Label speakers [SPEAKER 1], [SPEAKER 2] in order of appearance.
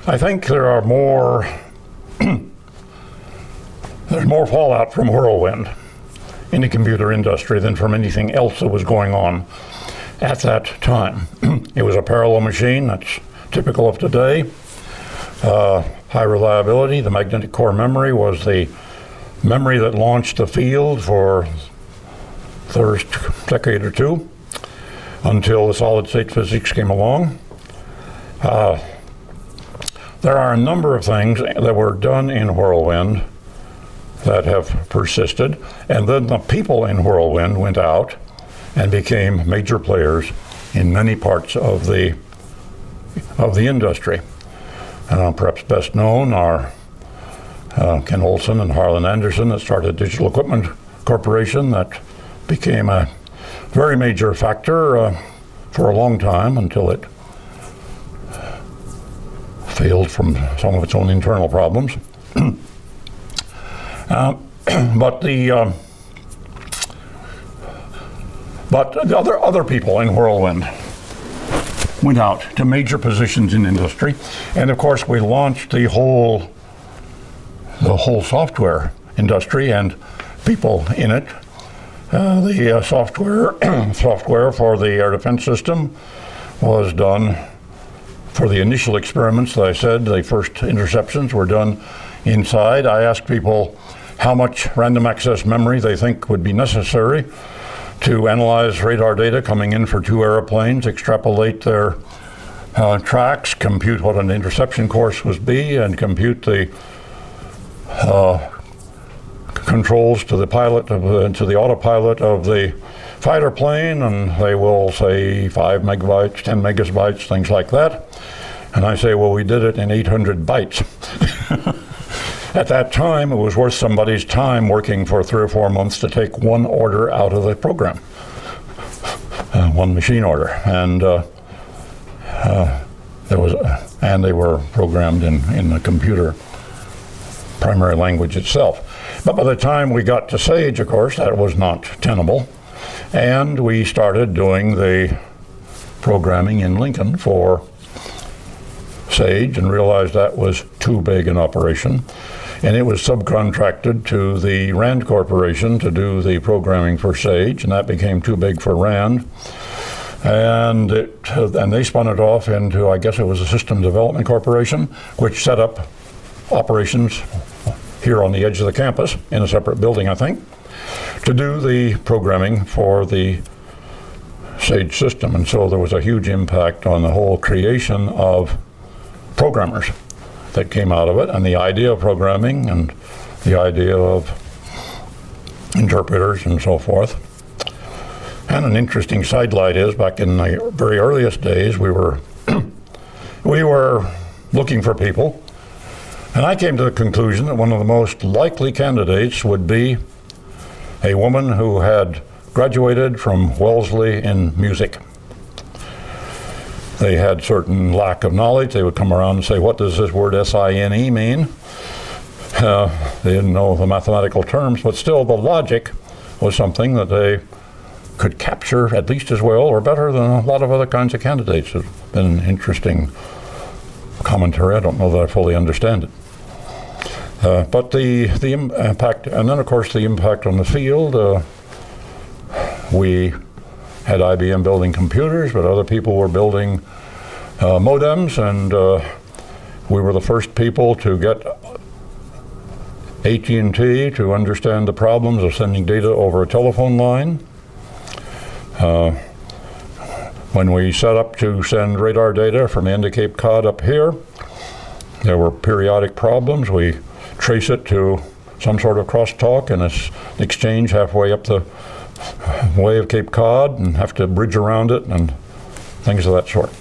[SPEAKER 1] I think there are more, there's more fallout from Whirlwind in the computer industry than from anything else that was going on at that time. It was a parallel machine, that's typical of today. High reliability. The magnetic core memory was the memory that launched the field for the first decade or two until the solid state physics came along. There are a number of things that were done in Whirlwind that have persisted, and then the people in Whirlwind went out and became major players in many parts of the industry. Perhaps best known are Ken Olson and Harlan Anderson that started Digital Equipment Corporation, that became a very major factor for a long time until it failed from some of its own internal problems. But the other people in Whirlwind went out to major positions in industry, and of course we launched the whole software industry and people in it. The software for the air defense system was done for the initial experiments that I said. The first interceptions were done inside. I asked people how much random access memory they think would be necessary to analyze radar data coming in for two airplanes, extrapolate their tracks, compute what an interception course would be, and compute the controls to the pilot, to the autopilot of the fighter plane, and they will say 5 megabytes, 10 megabytes, things like that. And I say, well, we did it in 800 bytes. At that time, it was worth somebody's time working for 3 or 4 months to take one order out of the program, one machine order, and they were programmed in the computer primary language itself. But by the time we got to Sage, of course, that was not tenable, and we started doing the programming in Lincoln for Sage and realized that was too big an operation. And it was subcontracted to the RAND Corporation to do the programming for Sage, and that became too big for RAND. And they spun it off into, I guess it was a System Development Corporation, which set up operations here on the edge of the campus in a separate building, I think, to do the programming for the Sage system. And so there was a huge impact on the whole creation of programmers that came out of it, and the idea of programming and the idea of interpreters and so forth. And an interesting sidelight is, back in the very earliest days, we were looking for people, and I came to the conclusion that one of the most likely candidates would be a woman who had graduated from Wellesley in music. They had certain lack of knowledge. They would come around and say, what does this word S-I-N-E mean? They didn't know the mathematical terms, but still the logic was something that they could capture at least as well or better than a lot of other kinds of candidates. It's been an interesting commentary. I don't know that I fully understand it. But the impact, and then of course the impact on the field, we had IBM building computers, but other people were building modems, and we were the first people to get AT&T to understand the problems of sending data over a telephone line. When we set up to send radar data from the end of Cape Cod up here, there were periodic problems. We trace it to some sort of crosstalk and an exchange halfway up the way of Cape Cod and have to bridge around it and things of that sort.